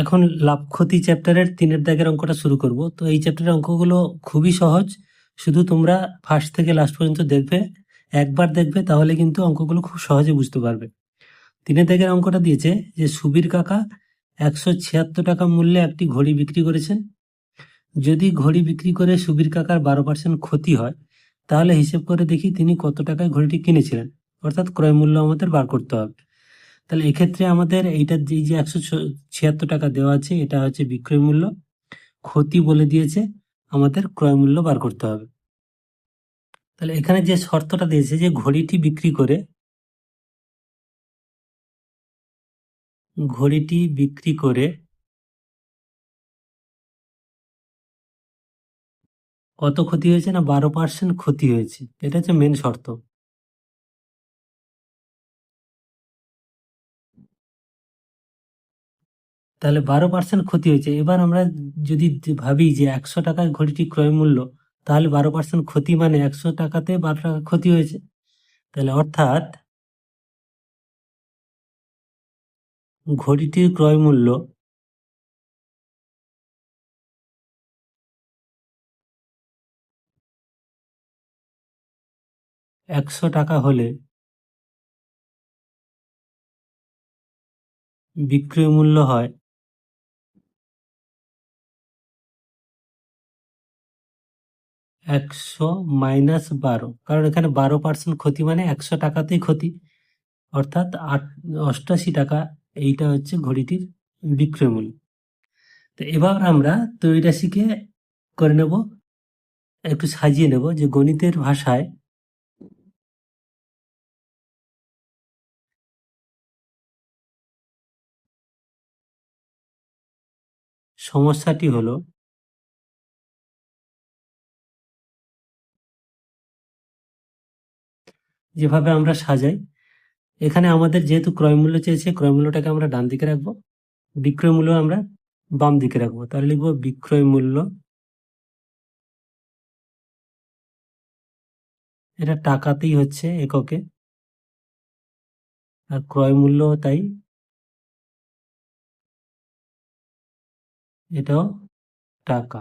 এখন লাভ ক্ষতি চ্যাপ্টারের 3 দাগের অঙ্কটা শুরু করব। তো এই চ্যাপ্টারের অঙ্কগুলো খুবই সহজ, শুধু তোমরা ফার্স্ট থেকে লাস্ট পর্যন্ত দেখবে, একবার দেখবে, তাহলে কিন্তু অঙ্কগুলো খুব সহজে বুঝতে পারবে। 3 দাগের অঙ্কটা দিয়েছে যে সুবীর কাকা 176 টাকা মূল্যে একটি ঘড়ি বিক্রি করেছেন। যদি ঘড়ি বিক্রি করে সুবীর কাকার 12% ক্ষতি হয়, তাহলে হিসেব করে দেখি তিনি কত টাকায় ঘড়িটি কিনেছিলেন, অর্থাৎ ক্রয় মূল্য আমাদের বার করতে হবে। তাহলে এক্ষেত্রে আমাদের এইটার যে 176 টাকা দেওয়া আছে, এটা হচ্ছে বিক্রয় মূল্য, ক্ষতি বলে দিয়েছে, আমাদের ক্রয় মূল্য বার করতে হবে। তাহলে এখানে যে শর্তটা দিয়েছে যে ঘড়িটি বিক্রি করে কত ক্ষতি হয়েছে, না 12% ক্ষতি হয়েছে, এটা হচ্ছে মেন শর্ত। তাহলে 12% ক্ষতি হয়েছে। এবার আমরা যদি ভাবি যে 100 টাকায় ঘড়িটি ক্রয় মূল্য, তাহলে 12% ক্ষতি মানে 100 টাকাতে 12 টাকা ক্ষতি হয়েছে। তাহলে অর্থাৎ ঘড়িটির ক্রয় মূল্য 100 টাকা হলে বিক্রয় মূল্য হয় 100 মাইনাস 12, কারণ এখানে 12% ক্ষতি মানে 100 টাকাতেই ক্ষতি, অর্থাৎ 88 টাকা। এইটা হচ্ছে ঘড়িটির বিক্রয় মূল্য। তো এবার আমরা তৈরি শিখে করে নেব, একটু সাজিয়ে নেব যে গণিতের ভাষায় সমস্যাটি হলো যেভাবে আমরা সাজাই, এখানে আমাদের যেহেতু ক্রয় মূল্য চেয়েছে, ক্রয় মূল্যটাকে আমরা ডান দিকে রাখবো, বিক্রয় মূল্য আমরা বাম দিকে রাখবো। তাহলে লিখবো বিক্রয় মূল্য, এটা টাকাতেই হচ্ছে, এককে, আর ক্রয় মূল্য তাই, এটাও টাকা।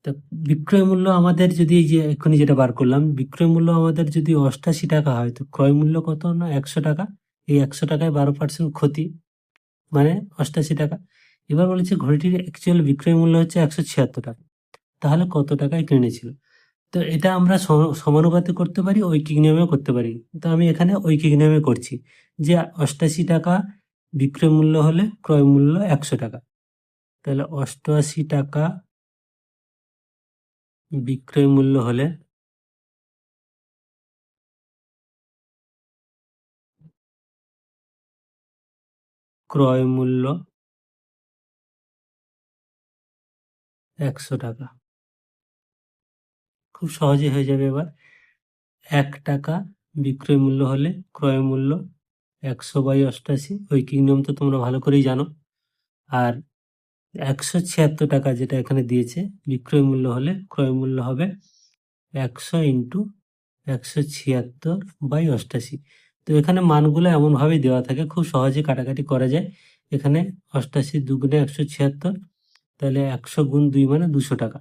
তা বিক্রয় মূল্য আমাদের যদি এই যে এক্ষুনি যেটা বার করলাম, বিক্রয় মূল্য আমাদের যদি 88 টাকা হয়, তো ক্রয় মূল্য কত, না 100 টাকা। এই 100 টাকায় 12% ক্ষতি মানে 88 টাকা। এবার বলেছে ঘড়িটির অ্যাকচুয়াল বিক্রয় মূল্য হচ্ছে 176 টাকা, তাহলে কত টাকায় কিনেছিল। তো এটা আমরা সমানুপাতে করতে পারি, ঐকিক নিয়মেও করতে পারি। তো আমি এখানে ঐকিক নিয়মে করছি, যে 88 টাকা বিক্রয় মূল্য হলে ক্রয় মূল্য 100 টাকা। তাহলে 88 টাকা বিক্রয় মূল্য হলে ক্রয় মূল্য 100 টাকা। খুব সহজে হয়ে যাবে। এবার 1 টাকা বিক্রয় মূল্য হলে ক্রয় মূল্য 100/88, ঐকিক নিয়ম তো তোমরা ভালো করেই জানো। আর 176 টাকা যেটা এখানে দিয়েছে বিক্রয় মূল্য হলে ক্রয় মূল্য হবে 100 ইন্টু 176/88। তো এখানে মানগুলো এমনভাবে দেওয়া থাকে, খুব সহজে কাটাকাটি করা যায়। এখানে 88 দুগুণে 176, তাহলে 100 গুণ 2 মানে 200 টাকা।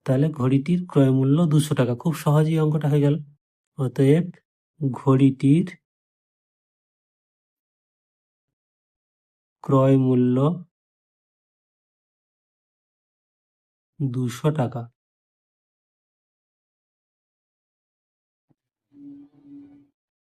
তাহলে ঘড়িটির ক্রয় মূল্য 200 টাকা। খুব সহজেই অঙ্কটা হয়ে গেল। অতএব ঘড়িটির ক্রয় মূল্য 200 টাকা।